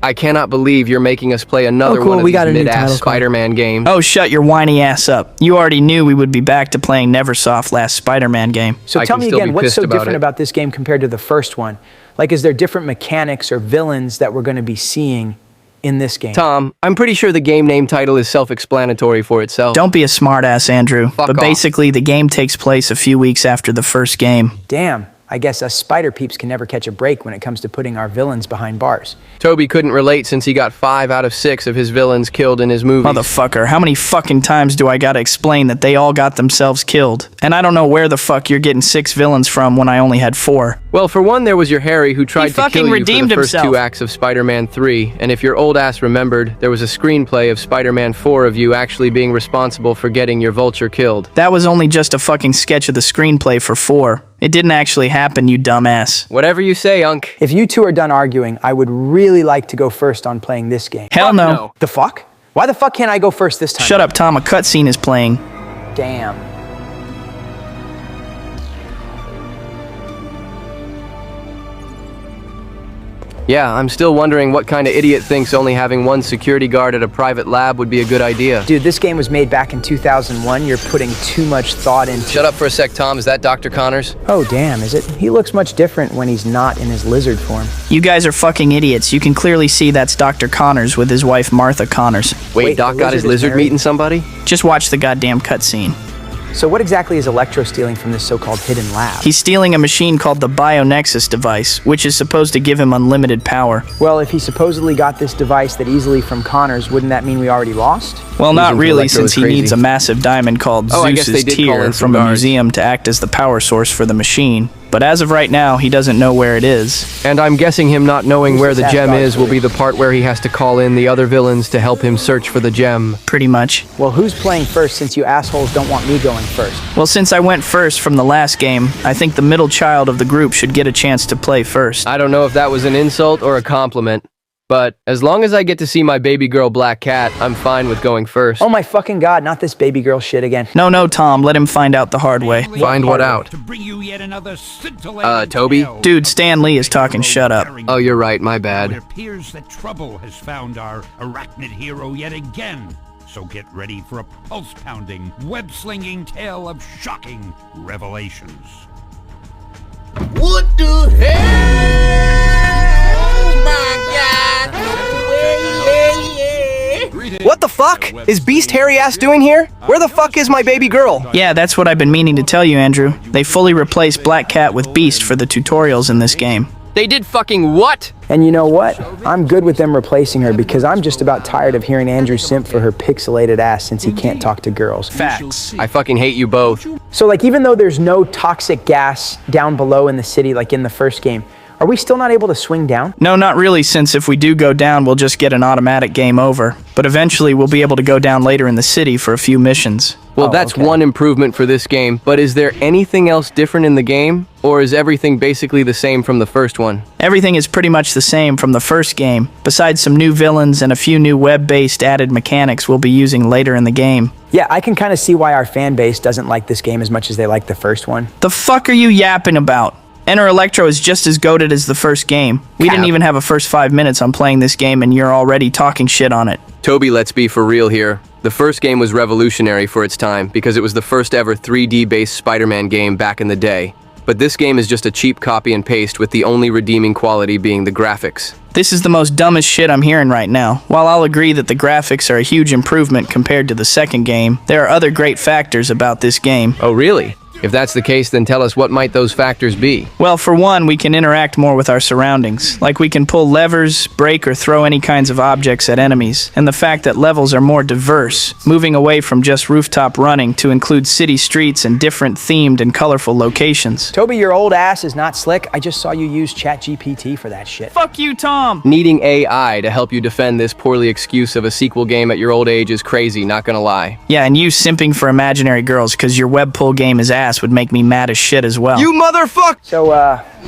I cannot believe you're making us play another cool. one of We these got a new mid-ass title card. Spider-Man games. Oh, shut your whiny ass up. You already knew we would be back to playing Neversoft last Spider-Man game. So I tell can me still again, be what's pissed so about different it. about this game compared to the first one? Like, is there different mechanics or villains that we're going to be seeing in this game? Tom, I'm pretty sure the game name title is self-explanatory for itself. Don't be a smartass, Andrew. Fuck but off. basically, the game takes place a few weeks after the first game. Damn, I guess us spider peeps can never catch a break when it comes to putting our villains behind bars. Toby couldn't relate since he got 5 out of 6 of his villains killed in his movies. Motherfucker, how many fucking times do I gotta explain that they all got themselves killed? And I don't know where the fuck you're getting 6 villains from when I only had 4. Well, for one, there was your Harry who tried to fucking kill you for redeemed the first himself. 2 acts of Spider-Man 3, and if your old ass remembered, there was a screenplay of Spider-Man 4 of you actually being responsible for getting your vulture killed. That was only just a fucking sketch of the screenplay for 4. It didn't actually happen, you dumbass. Whatever you say, Unc. If you two are done arguing, I would really like to go first on playing this game. Hell Fuck no. no. The fuck? Why the fuck can't I go first this time? Shut up, Tom. A cutscene is playing. Damn. Yeah, I'm still wondering what kind of idiot thinks only having one security guard at a private lab would be a good idea. Dude, this game was made back in 2001. You're putting too much thought into... Shut up for a sec, Tom. Is that Dr. Connors? Oh, damn, is it? He looks much different when he's not in his lizard form. You guys are fucking idiots. You can clearly see that's Dr. Connors with his wife Martha Connors. Wait, Doc the got his lizard is lizard married? meeting somebody? Just watch the goddamn cutscene. So what exactly is Electro stealing from this so-called hidden lab? He's stealing a machine called the BioNexus device, which is supposed to give him unlimited power. Well, if he supposedly got this device that easily from Connors, wouldn't that mean we already lost? Well, not Losing to really, Electro since is he crazy. needs a massive diamond called Oh, I guess Zeus's they did call Tear in some from a guards. museum to act as the power source for the machine. But as of right now, he doesn't know where it is. And I'm guessing him not knowing where the Who's gem that is will dog? be the part where he has to call in the other villains to help him search for the gem. Pretty much. Well, who's playing first since you assholes don't want me going first? Well, since I went first from the last game, I think the middle child of the group should get a chance to play first. I don't know if that was an insult or a compliment, but as long as I get to see my baby girl Black Cat, I'm fine with going first. Oh my fucking god, not this baby girl shit again. No, Tom, let him find out the hard way. Find what out? To bring you yet another scintillating Toby? tale. Dude, Stan Lee is talking, shut up. Oh, you're right, my It bad. appears that trouble has found our arachnid hero yet again. So get ready for a pulse-pounding, web-slinging tale of shocking revelations. What the hell? Oh my God! Yeah. What the fuck? Is Beast Hairy Ass doing here? Where the fuck is my baby girl? Yeah, that's what I've been meaning to tell you, Andrew. They fully replaced Black Cat with Beast for the tutorials in this game. They did fucking what? And you know what? I'm good with them replacing her because I'm just about tired of hearing Andrew simp for her pixelated ass since he can't talk to girls. Facts. I fucking hate you both. So like even though there's no toxic gas down below in the city like in the first game, are we still not able to swing down? No, not really, since if we do go down, we'll just get an automatic game over. But eventually, we'll be able to go down later in the city for a few missions. Well, Oh, that's okay. one improvement for this game, but is there anything else different in the game? Or is everything basically the same from the first one? Everything is pretty much the same from the first game, besides some new villains and a few new web-based added mechanics we'll be using later in the game. Yeah, I can kind of see why our fan base doesn't like this game as much as they like the first one. The fuck are you yapping about? Enter Electro is just as goated as the first game. We didn't even have a first 5 minutes on playing this game and you're already talking shit on it. Toby, let's be for real here. The first game was revolutionary for its time because it was the first ever 3D-based Spider-Man game back in the day. But this game is just a cheap copy and paste with the only redeeming quality being the graphics. This is the most dumbest shit I'm hearing right now. While I'll agree that the graphics are a huge improvement compared to the second game, there are other great factors about this game. Oh, really? If that's the case, then tell us what might those factors be? Well, for one, we can interact more with our surroundings. Like we can pull levers, break, or throw any kinds of objects at enemies. And the fact that levels are more diverse, moving away from just rooftop running to include city streets and different themed and colorful locations. Toby, your old ass is not slick. I just saw you use ChatGPT for that shit. Fuck you, Tom! Needing AI to help you defend this poorly excuse of a sequel game at your old age is crazy, not gonna lie. Yeah, and you simping for imaginary girls because your web pull game is ass ass would make me mad as shit as well. You motherfucker! So,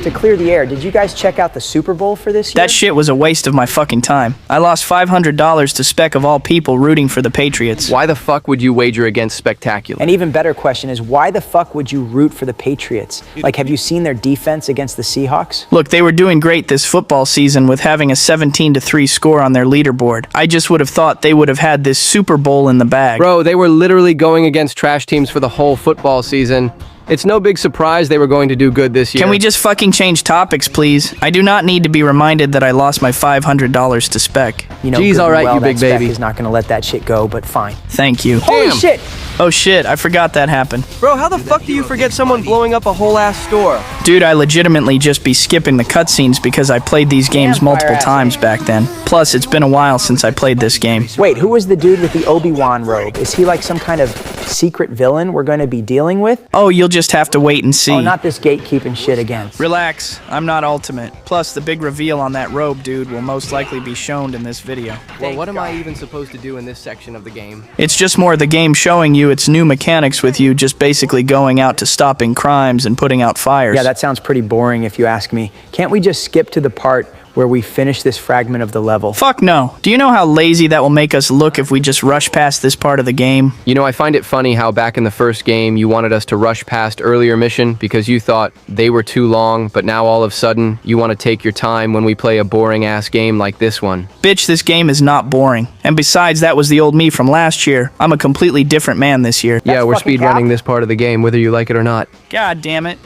to clear the air, did you guys check out the Super Bowl for this year? That shit was a waste of my fucking time. I lost $500 to Spec of all people rooting for the Patriots. Why the fuck would you wager against Spectacular? An even better question is, why the fuck would you root for the Patriots? Like, have you seen their defense against the Seahawks? Look, they were doing great this football season with having a 17-3 score on their leaderboard. I just would have thought they would have had this Super Bowl in the bag. Bro, they were literally going against trash teams for the whole football season. It's no big surprise they were going to do good this year. Can we just fucking change topics, please? I do not need to be reminded that I lost my $500 to Spec. You know, Geez, good all and right, well, you big that Spec baby. is not going to let that shit go, but fine. Thank you. Holy Damn. shit! Oh shit, I forgot that happened. Bro, how the fuck do you forget someone blowing up a whole ass store? Dude, I legitimately just be skipping the cutscenes because I played these games Damn, multiple fire-ass. times back then. Plus, it's been a while since I played this game. Wait, who was the dude with the Obi-Wan robe? Is he like some kind of secret villain we're going to be dealing with? Oh, you'll just have to wait and see. Oh, not this gatekeeping shit again. Relax, I'm not ultimate. Plus, the big reveal on that robe, dude, will most likely be shown in this video. Well, what am I even supposed to do in this section of the game? It's just more the game showing you its new mechanics with you just basically going out to stopping crimes and putting out fires. Yeah, that sounds pretty boring if you ask me. Can't we just skip to the part where we finish this fragment of the level? Fuck no. Do you know how lazy that will make us look if we just rush past this part of the game? You know, I find it funny how back in the first game you wanted us to rush past earlier mission because you thought they were too long, but now all of a sudden you want to take your time when we play a boring ass game like this one. Bitch, this game is not boring. And besides, that was the old me from last year. I'm a completely different man this year. Yeah, we're fucking speedrunning cap. this part of the game whether you like it or not. God damn it.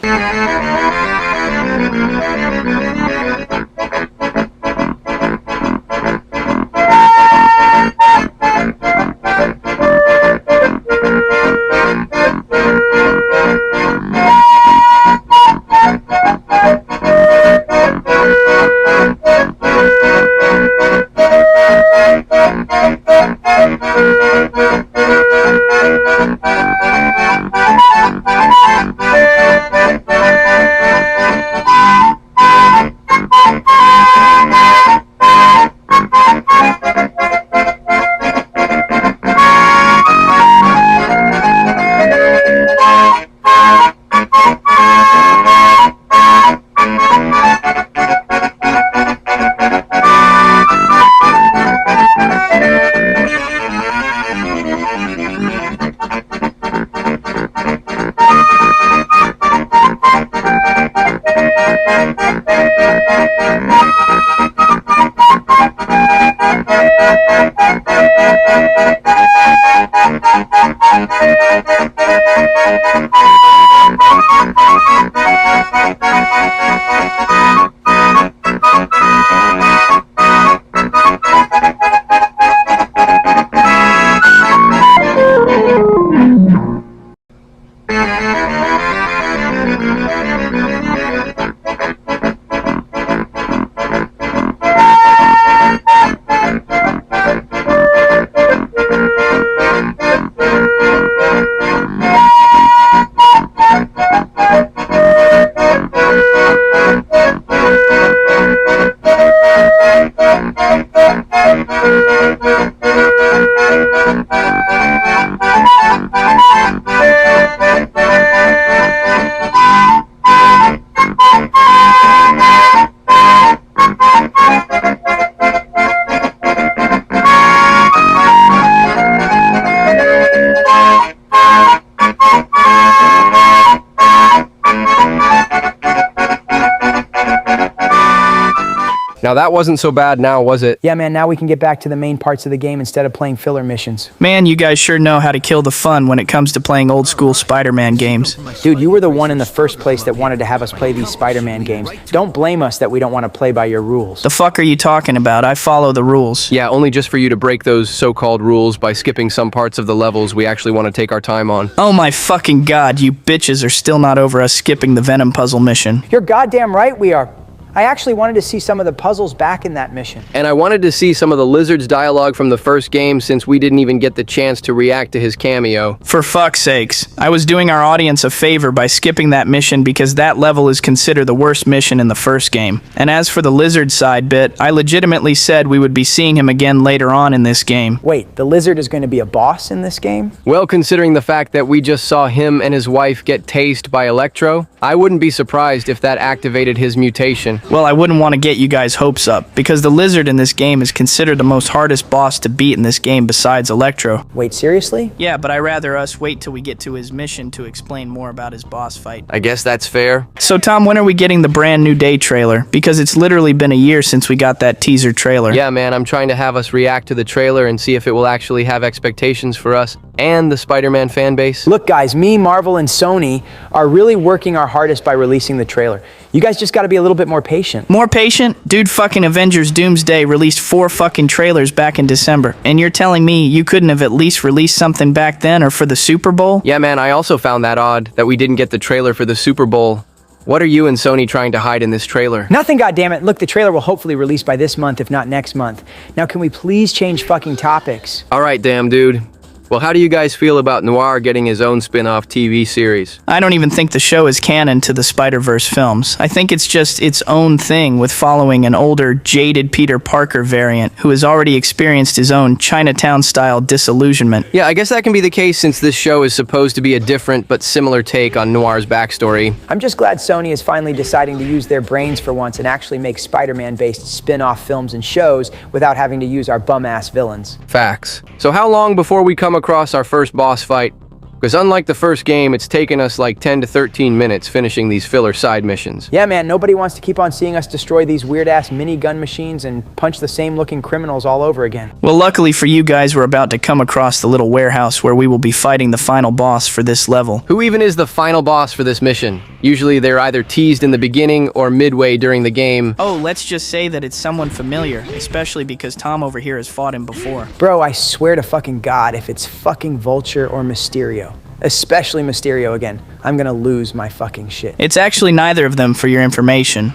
Now that wasn't so bad now, was it? Yeah, man, now we can get back to the main parts of the game instead of playing filler missions. Man, you guys sure know how to kill the fun when it comes to playing old school Spider-Man games. Dude, you were the one in the first place that wanted to have us play these Spider-Man games. Don't blame us that we don't want to play by your rules. The fuck are you talking about? I follow the rules. Yeah, only just for you to break those so-called rules by skipping some parts of the levels we actually want to take our time on. Oh my fucking god, you bitches are still not over us skipping the Venom puzzle mission. You're goddamn right we are. I actually wanted to see some of the puzzles back in that mission. And I wanted to see some of the Lizard's dialogue from the first game since we didn't even get the chance to react to his cameo. For fuck's sakes, I was doing our audience a favor by skipping that mission because that level is considered the worst mission in the first game. And as for the Lizard side bit, I legitimately said we would be seeing him again later on in this game. Wait, the Lizard is going to be a boss in this game? Well, considering the fact that we just saw him and his wife get tased by Electro, I wouldn't be surprised if that activated his mutation. Well, I wouldn't want to get you guys' hopes up, because the Lizard in this game is considered the most hardest boss to beat in this game besides Electro. Wait, seriously? Yeah, but I'd rather us wait till we get to his mission to explain more about his boss fight. I guess that's fair. So Tom, when are we getting the brand new Day trailer? Because it's literally been a year since we got that teaser trailer. Yeah, man, I'm trying to have us react to the trailer and see if it will actually have expectations for us and the Spider-Man fan base. Look guys, me, Marvel, and Sony are really working our hardest by releasing the trailer. You guys just gotta be a little bit more patient. More patient? Dude, fucking Avengers Doomsday released 4 fucking trailers back in December. And you're telling me you couldn't have at least released something back then or for the Super Bowl? Yeah, man, I also found that odd that we didn't get the trailer for the Super Bowl. What are you and Sony trying to hide in this trailer? Nothing, goddammit. Look, the trailer will hopefully release by this month, if not next month. Now, can we please change fucking topics? Alright, damn dude. Well, how do you guys feel about Noir getting his own spin-off TV series? I don't even think the show is canon to the Spider-Verse films. I think it's just its own thing with following an older, jaded Peter Parker variant who has already experienced his own Chinatown-style disillusionment. Yeah, I guess that can be the case since this show is supposed to be a different but similar take on Noir's backstory. I'm just glad Sony is finally deciding to use their brains for once and actually make Spider-Man-based spin-off films and shows without having to use our bum-ass villains. Facts. So how long before we come across our first boss fight? Because unlike the first game, it's taken us like 10 to 13 minutes finishing these filler side missions. Yeah, man, nobody wants to keep on seeing us destroy these weird-ass mini-gun machines and punch the same-looking criminals all over again. Well, luckily for you guys, we're about to come across the little warehouse where we will be fighting the final boss for this level. Who even is the final boss for this mission? Usually they're either teased in the beginning or midway during the game. Oh, let's just say that it's someone familiar, especially because Tom over here has fought him before. Bro, I swear to fucking God, if it's fucking Vulture or Mysterio, especially Mysterio again, I'm gonna lose my fucking shit. It's actually neither of them, for your information.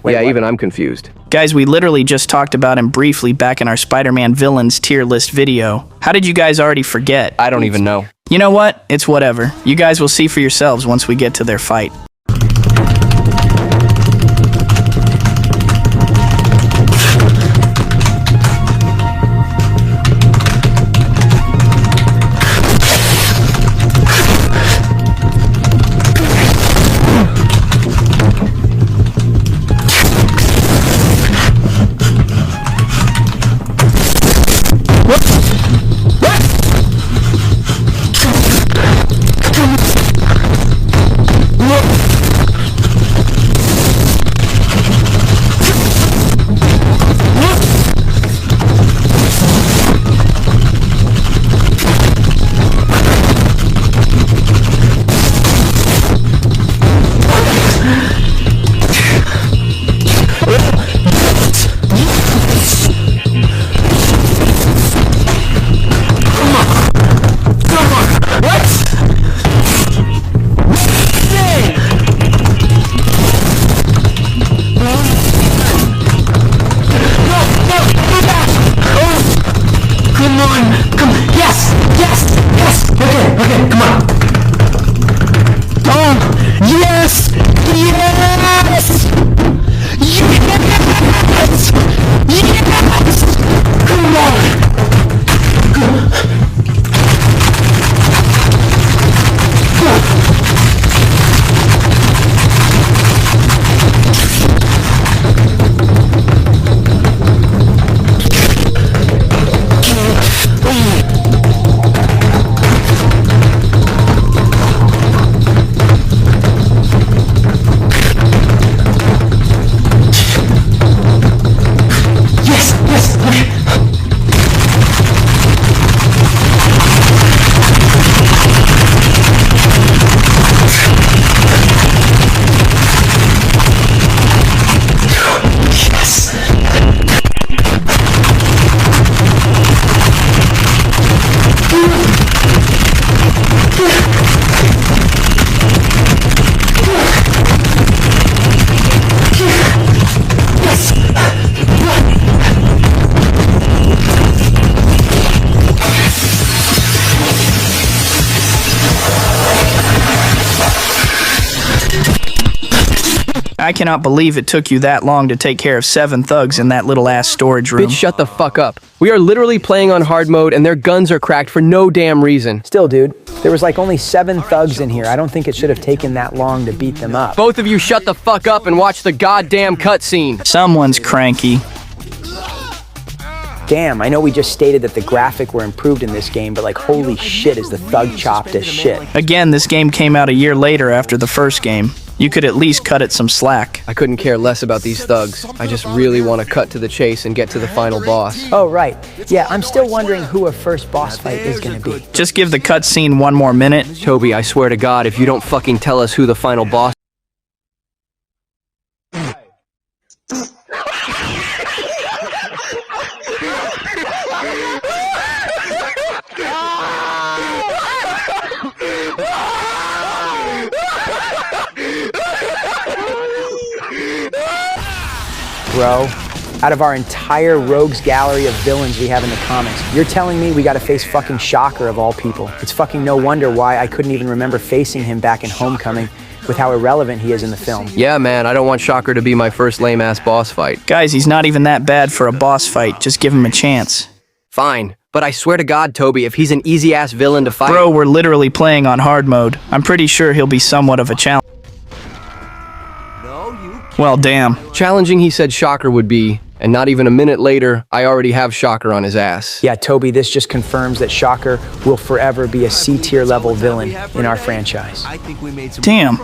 Wait, yeah, what? even I'm confused. Guys, we literally just talked about him briefly back in our Spider-Man villains tier list video. How did you guys already forget? I don't even know. You know what? It's whatever. You guys will see for yourselves once we get to their fight. I cannot believe it took you that long to take care of 7 thugs in that little ass storage room. Bitch, shut the fuck up. We are literally playing on hard mode and their guns are cracked for no damn reason. Still, dude, there was like only 7 thugs in here. I don't think it should have taken that long to beat them up. Both of you shut the fuck up and watch the goddamn cutscene. Someone's cranky. Damn, I know we just stated that the graphic were improved in this game, but like holy shit is the thug chopped as shit. Again, this game came out a year later after the first game. You could at least cut it some slack. I couldn't care less about these thugs. I just really want to cut to the chase and get to the final boss. Oh, right. Yeah, I'm still wondering who a first boss fight is gonna be. Just give the cutscene 1 more minute. Toby, I swear to God, if you don't fucking tell us who the final boss... Bro, out of our entire rogues gallery of villains we have in the comics, you're telling me we gotta face fucking Shocker of all people. It's fucking no wonder why I couldn't even remember facing him back in Homecoming with how irrelevant he is in the film. Yeah, man, I don't want Shocker to be my first lame-ass boss fight. Guys, he's not even that bad for a boss fight. Just give him a chance. Fine, but I swear to God, Toby, if he's an easy-ass villain to fight... Bro, we're literally playing on hard mode. I'm pretty sure he'll be somewhat of a challenge. Well, damn. Challenging he said Shocker would be, and not even a minute later, I already have Shocker on his ass. Yeah, Toby, this just confirms that Shocker will forever be a C-tier level villain in our franchise. Damn.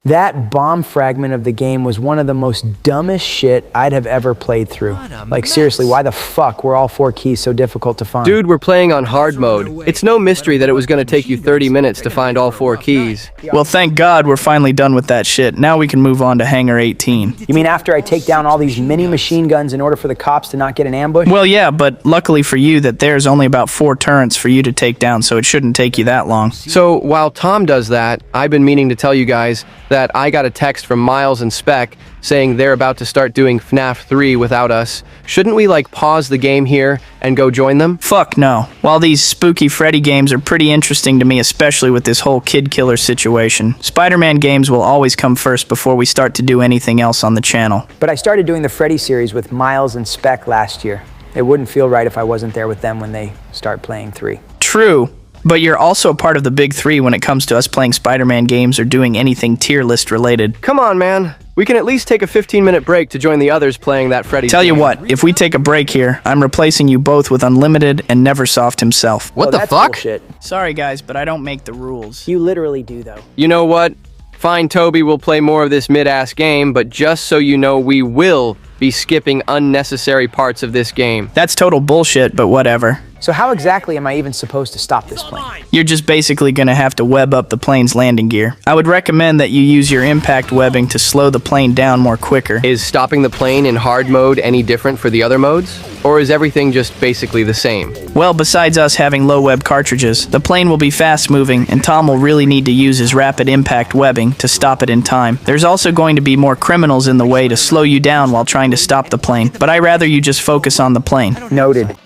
That bomb fragment of the game was one of the most dumbest shit I'd have ever played through. Like seriously, why the fuck were all 4 keys so difficult to find? Dude, we're playing on hard mode. It's no mystery that it was going to take you 30 minutes to find all 4 keys. Well, thank God we're finally done with that shit. Now we can move on to Hangar 18. You mean after I take down all these mini machine guns in order for the cops to not get an ambush? Well, yeah, but luckily for you that there's only about 4 turrets for you to take down, so it shouldn't take you that long. So, while Tom does that, I've been meaning to tell you guys that I got a text from Miles and Spec saying they're about to start doing FNAF 3 without us. Shouldn't we, like, pause the game here and go join them? Fuck no. While these spooky Freddy games are pretty interesting to me, especially with this whole kid killer situation, Spider-Man games will always come first before we start to do anything else on the channel. But I started doing the Freddy series with Miles and Spec last year. It wouldn't feel right if I wasn't there with them when they start playing 3. True. But you're also a part of the big 3 when it comes to us playing Spider-Man games or doing anything tier list related. Come on, man. We can at least take a 15-minute break to join the others playing that Freddy. Tell you what, if we take a break here, I'm replacing you both with Unlimited and Neversoft himself. What the that's fuck? Bullshit. Sorry guys, but I don't make the rules. You literally do, though. You know what? Fine, Toby, we'll play more of this mid-ass game, but just so you know, we will be skipping unnecessary parts of this game. That's total bullshit, but whatever. So how exactly am I even supposed to stop this plane? You're just basically gonna have to web up the plane's landing gear. I would recommend that you use your impact webbing to slow the plane down more quicker. Is stopping the plane in hard mode any different for the other modes? Or is everything just basically the same? Well, besides us having low web cartridges, the plane will be fast moving and Tom will really need to use his rapid impact webbing to stop it in time. There's also going to be more criminals in the way to slow you down while trying to stop the plane, but I'd rather you just focus on the plane. Noted.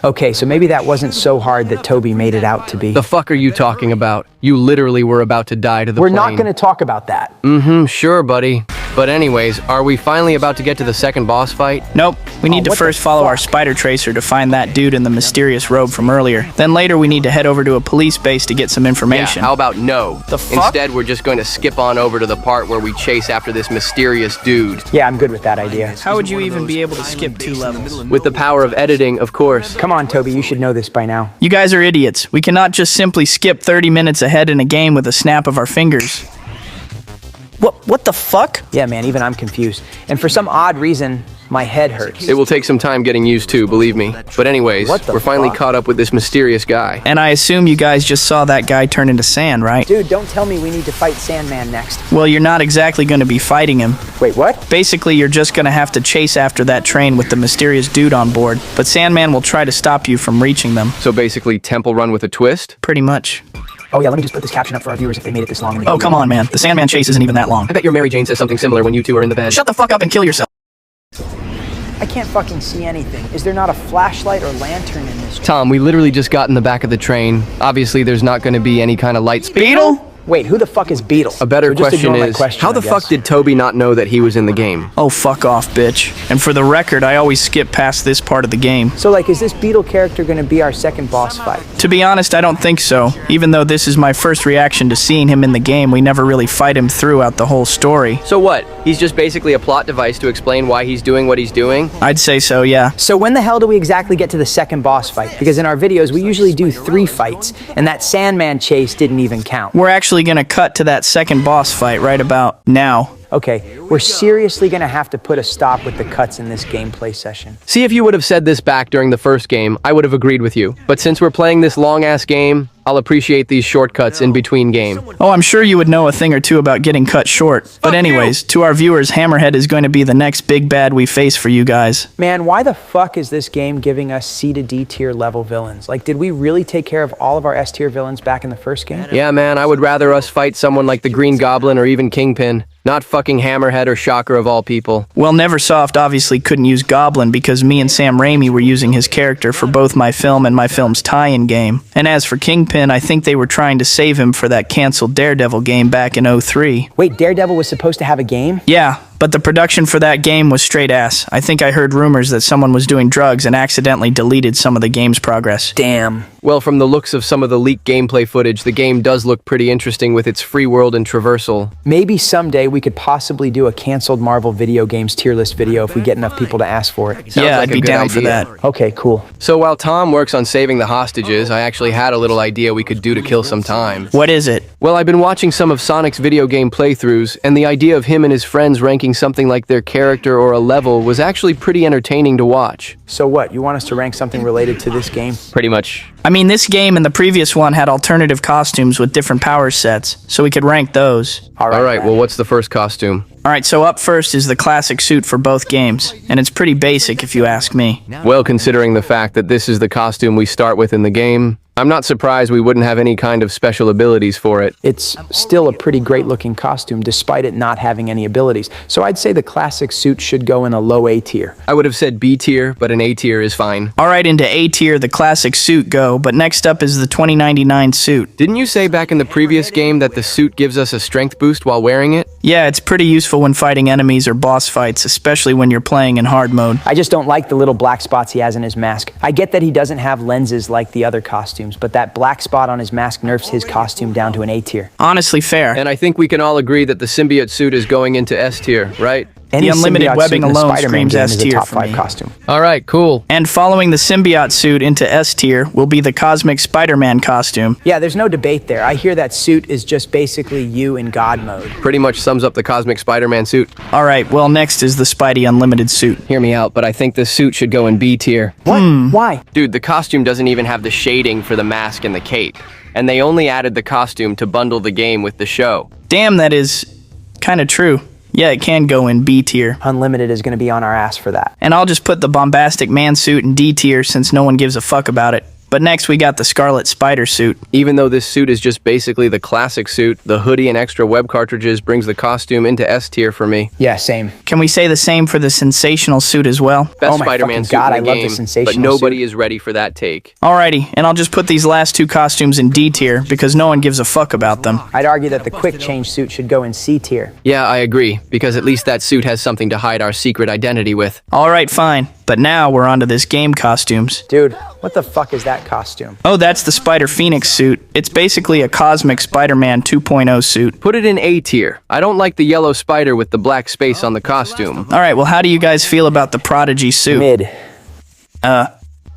Okay, so maybe that wasn't so hard that Toby made it out to be. The fuck are you talking about? You literally were about to die to the We're plane. not gonna talk about that. Sure, buddy. But anyways, are we finally about to get to the second boss fight? Nope. We need to what the first follow fuck? our spider tracer to find that dude in the mysterious robe from earlier. Then later we need to head over to a police base to get some Yeah, information. how about no? The fuck? Instead, we're just going to skip on over to the part where we chase after this mysterious dude. Yeah, I'm good with that idea. How would you even be able to skip 2 levels? With the power of editing, of course. Come on, Toby, you should know this by now. You guys are idiots. We cannot just simply skip 30 minutes ahead in a game with a snap of our fingers. What the fuck? Yeah, man, even I'm confused. And for some odd reason, my head hurts. It will take some time getting used to, believe me. But anyways, What the we're finally fuck? caught up with this mysterious guy. And I assume you guys just saw that guy turn into sand, right? Dude, don't tell me we need to fight Sandman next. Well, you're not exactly going to be fighting him. Wait, what? Basically, you're just going to have to chase after that train with the mysterious dude on board, but Sandman will try to stop you from reaching them. So basically, Temple Run with a twist? Pretty much. Oh yeah, let me just put this caption up for our viewers if they made it this long. in the Oh, video. come on, man. The Sandman chase isn't even that long. I bet your Mary Jane says something similar when you two are in the bed. Shut the fuck up and kill yourself. I can't fucking see anything. Is there not a flashlight or lantern in this? Tom, we literally just got in the back of the train. Obviously, there's not going to be any kind of lights. Beetle? Wait, who the fuck is Beetle? A better So just question ignore my is, question, how the I fuck guess. did Toby not know that he was in the game? Oh, fuck off, bitch. And for the record, I always skip past this part of the game. So like, is this Beetle character gonna be our second boss fight? To be honest, I don't think so. Even though this is my first reaction to seeing him in the game, we never really fight him throughout the whole story. So what? He's just basically a plot device to explain why he's doing what he's doing? I'd say so, yeah. So when the hell do we exactly get to the second boss fight? Because in our videos, we usually do 3 fights, and that Sandman chase didn't even count. We're actually gonna cut to that second boss fight right about now. Okay, we're seriously gonna have to put a stop with the cuts in this gameplay session. See, if you would have said this back during the first game, I would have agreed with you. But since we're playing this long-ass game, I'll appreciate these shortcuts in between game. Oh, I'm sure you would know a thing or two about getting cut short. But anyways, to our viewers, Hammerhead is going to be the next big bad we face for you guys. Man, why the fuck is this game giving us C to D tier level villains? Like, did we really take care of all of our S tier villains back in the first game? Yeah, man, I would rather us fight someone like the Green Goblin or even Kingpin, not fucking Hammerhead or Shocker of all people. Well, Neversoft obviously couldn't use Goblin because me and Sam Raimi were using his character for both my film and my film's tie-in game. And as for Kingpin, I think they were trying to save him for that canceled Daredevil game back in '03. Wait, Daredevil was supposed to have a game? Yeah, but the production for that game was straight ass. I think I heard rumors that someone was doing drugs and accidentally deleted some of the game's progress. Damn. Well, from the looks of some of the leaked gameplay footage, the game does look pretty interesting with its free world and traversal. Maybe someday we could possibly do a canceled Marvel video games tier list video if we get enough people to ask for it. Sounds Yeah, like I'd a be good down for idea. that. Okay, cool. So while Tom works on saving the hostages, I actually had a little idea we could do to kill some time. What is it? Well, I've been watching some of Sonic's video game playthroughs, and the idea of him and his friends ranking something like their character or a level was actually pretty entertaining to watch. So what, you want us to rank something related to this game? Pretty much. I mean, this game and the previous one had alternative costumes with different power sets, so we could rank those. Alright, well, what's the first costume? Alright, so up first is the classic suit for both games, and it's pretty basic if you ask me. Well, considering the fact that this is the costume we start with in the game, I'm not surprised we wouldn't have any kind of special abilities for it. It's still a pretty great looking costume despite it not having any abilities. So I'd say the classic suit should go in a low A tier. I would have said B tier, but an A tier is fine. Alright, into A tier, the classic suit go, but next up is the 2099 suit. Didn't you say back in the previous game that the suit gives us a strength boost while wearing it? Yeah, it's pretty useful when fighting enemies or boss fights, especially when you're playing in hard mode. I just don't like the little black spots he has in his mask. I get that he doesn't have lenses like the other costumes, but that black spot on his mask nerfs his costume down to an A tier. Honestly fair. And I think we can all agree that the symbiote suit is going into S tier, right? Any unlimited symbiote webbing suit in the alone Spider-Man screams game S is a tier top for 5 me. costume. Alright, cool. And following the symbiote suit into S tier will be the cosmic Spider-Man costume. Yeah, there's no debate there. I hear that suit is just basically you in God mode. Pretty much sums up the cosmic Spider-Man suit. Alright, well next is the Spidey Unlimited suit. Hear me out, but I think this suit should go in B tier. What? Why? Dude, the costume doesn't even have the shading for the mask and the cape. And they only added the costume to bundle the game with the show. Damn, that is kinda true. Yeah, it can go in B tier. Unlimited is going to be on our ass for that. And I'll just put the bombastic man suit in D tier since no one gives a fuck about it. But next we got the Scarlet Spider suit. Even though this suit is just basically the classic suit, the hoodie and extra web cartridges brings the costume into S tier for me. Yeah, same. Can we say the same for the Sensational suit as well? Best Oh my Spider-Man fucking suit God, in the I love the game, sensational but nobody suit. is ready for that take. Alrighty, and I'll just put these last 2 costumes in D tier because no one gives a fuck about them. I'd argue that the quick change suit should go in C tier. Yeah, I agree, because at least that suit has something to hide our secret identity with. Alright, fine. But now we're onto this game costumes. Dude, what the fuck is that costume? Oh, that's the Spider Phoenix suit. It's basically a cosmic Spider-Man 2.0 suit. Put it in A tier. I don't like the yellow spider with the black space on the costume. Alright, well how do you guys feel about the Prodigy suit? Mid.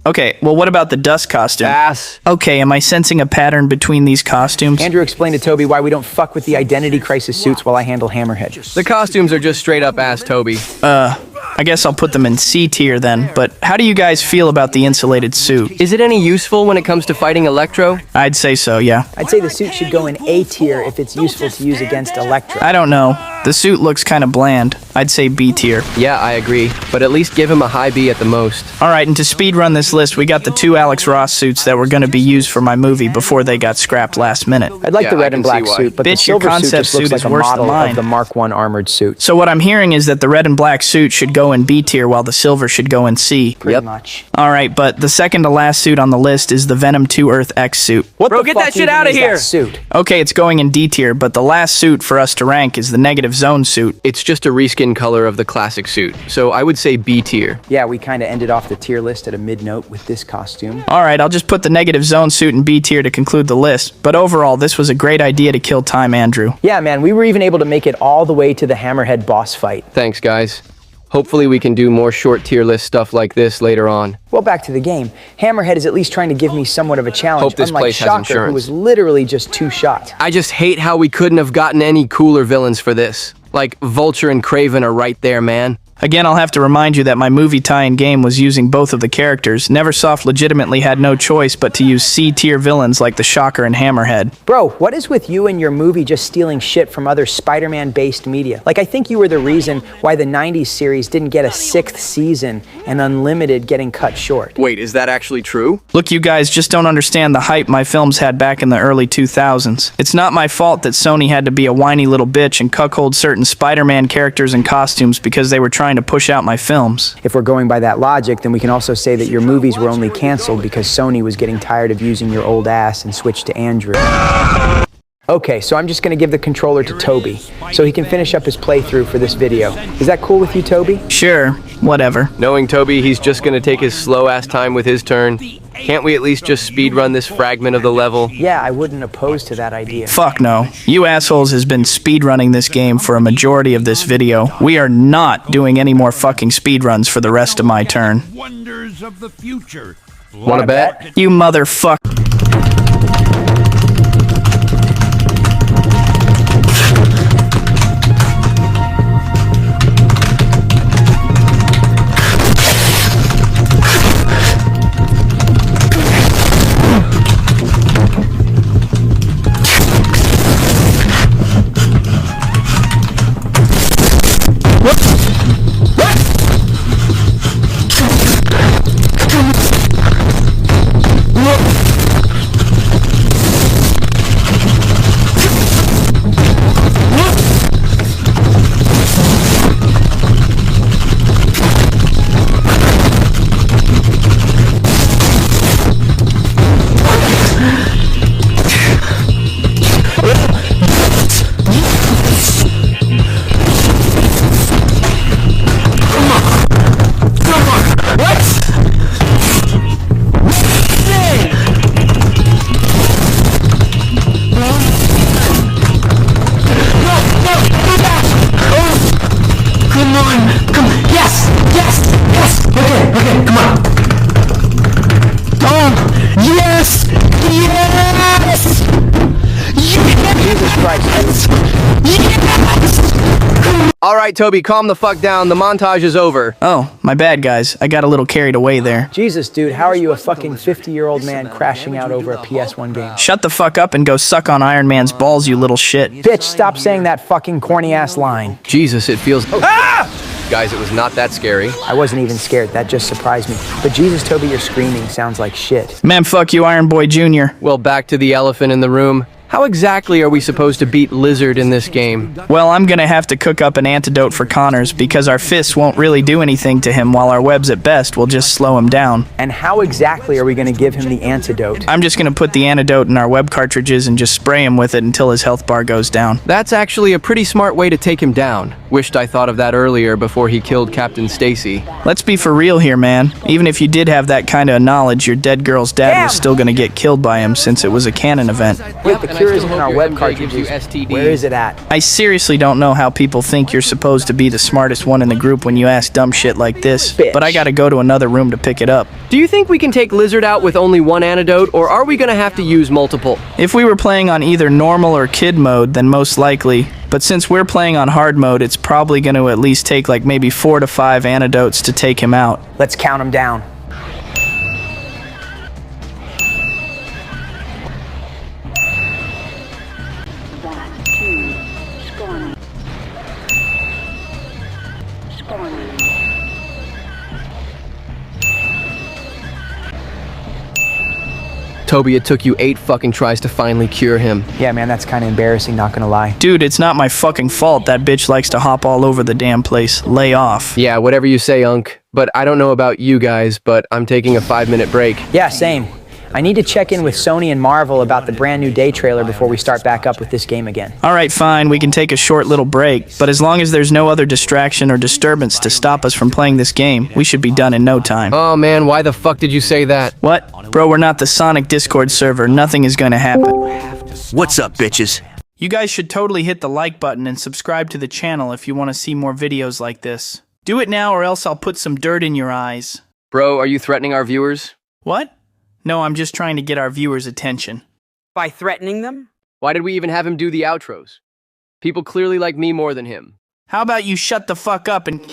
Okay, well, what about the dust costume? Ass. Okay, am I sensing a pattern between these costumes? Andrew explained to Toby why we don't fuck with the identity crisis suits while I handle Hammerhead. The costumes are just straight up ass, Toby. I guess I'll put them in C tier then, but how do you guys feel about the insulated suit? Is it any useful when it comes to fighting Electro? I'd say so, yeah. I'd say the suit should go in A tier if it's useful to use against Electro. I don't know. The suit looks kind of bland. I'd say B tier. Yeah, I agree, but at least give him a high B at the most. Alright, and to speedrun this list, we got the 2 Alex Ross suits that were going to be used for my movie before they got scrapped last minute. I'd like Yeah, the I red and can see black why. suit, but the Bitch, your silver suit concept just looks suit is like a worse than model mine. of the Mark I armored suit. So what I'm hearing is that the red and black suit should go in B tier while the silver should go in C. Pretty much. Alright, but the second to last suit on the list is the Venom 2 Earth X suit. What Bro, the get fuck that shit even outta is here! that suit? Okay, it's going in D tier, but the last suit for us to rank is the Negative Zone suit. It's just a reskin color of the classic suit, so I would say B tier. Yeah, we kind of ended off the tier list at a mid-note with this costume. Alright, I'll just put the Negative Zone suit in B tier to conclude the list, but overall, this was a great idea to kill time, Andrew. Yeah, man, we were even able to make it all the way to the Hammerhead boss fight. Thanks, guys. Hopefully we can do more short tier list stuff like this later on. Well, back to the game. Hammerhead is at least trying to give me somewhat of a challenge, Hope this unlike place has Shocker, insurance. who was literally just 2 shots. I just hate how we couldn't have gotten any cooler villains for this. Like, Vulture and Kraven are right there, man. Again, I'll have to remind you that my movie tie-in game was using both of the characters. Neversoft legitimately had no choice but to use C-tier villains like the Shocker and Hammerhead. Bro, what is with you and your movie just stealing shit from other Spider-Man-based media? Like, I think you were the reason why the 90s series didn't get a 6th season and Unlimited getting cut short. Wait, is that actually true? Look, you guys just don't understand the hype my films had back in the early 2000s. It's not my fault that Sony had to be a whiny little bitch and cuckold certain Spider-Man characters and costumes because they were trying to push out my films. If we're going by that logic, then we can also say that your movies were only canceled because Sony was getting tired of using your old ass and switched to Andrew. Okay, so I'm just gonna give the controller to Toby, so he can finish up his playthrough for this video. Is that cool with you, Toby? Sure, whatever. Knowing Toby, he's just gonna take his slow-ass time with his turn. Can't we at least just speedrun this fragment of the level? Yeah, I wouldn't oppose to that idea. Fuck no. You assholes has been speedrunning this game for a majority of this video. We are not doing any more fucking speedruns for the rest of my turn. Wonders of the future. Wanna bet? You motherfucker. Alright, Toby, calm the fuck down. The montage is over. Oh, my bad, guys. I got a little carried away there. Jesus, dude, how are you a fucking 50-year-old man crashing out over a PS1 game? Shut the fuck up and go suck on Iron Man's balls, you little shit. Bitch, stop saying that fucking corny-ass line. Jesus, it feels... Guys, it was not that scary. I wasn't even scared, that just surprised me. But Jesus, Toby, your screaming sounds like shit. Man, fuck you, Iron Boy Jr. Well, back to the elephant in the room. How exactly are we supposed to beat Lizard in this game? Well, I'm gonna have to cook up an antidote for Connors because our fists won't really do anything to him while our webs at best will just slow him down. And how exactly are we going to give him the antidote? I'm just gonna put the antidote in our web cartridges and just spray him with it until his health bar goes down. That's actually a pretty smart way to take him down. Wished I thought of that earlier before he killed Captain Stacy. Let's be for real here, man. Even if you did have that kind of knowledge, your dead girl's dad was still gonna get killed by him since it was a canon event. Wait, the cure isn't in our web cartridges. Where is it at? I seriously don't know how people think you're supposed to be the smartest one in the group when you ask dumb shit like this, Bitch. but I gotta go to another room to pick it up. Do you think we can take Lizard out with only one antidote, or are we gonna have to use multiple? If we were playing on either normal or kid mode, then most likely, but since we're playing on hard mode, it's probably gonna at least take like maybe 4 to 5 antidotes to take him out. Let's count them down. Toby, it took you 8 fucking tries to finally cure him. Yeah, man, that's kind of embarrassing, not gonna lie. Dude, it's not my fucking fault that bitch likes to hop all over the damn place. Lay off. Yeah, whatever you say, Unc. But I don't know about you guys, but I'm taking a 5-minute break. Yeah, same. I need to check in with Sony and Marvel about the brand new day trailer before we start back up with this game again. Alright, fine, we can take a short little break, but as long as there's no other distraction or disturbance to stop us from playing this game, we should be done in no time. Oh man, why the fuck did you say that? What? Bro, we're not the Sonic Discord server, nothing is gonna happen. What's up, bitches? You guys should totally hit the like button and subscribe to the channel if you want to see more videos like this. Do it now or else I'll put some dirt in your eyes. Bro, are you threatening our viewers? What? No, I'm just trying to get our viewers' attention. By threatening them? Why did we even have him do the outros? People clearly like me more than him. How about you shut the fuck up and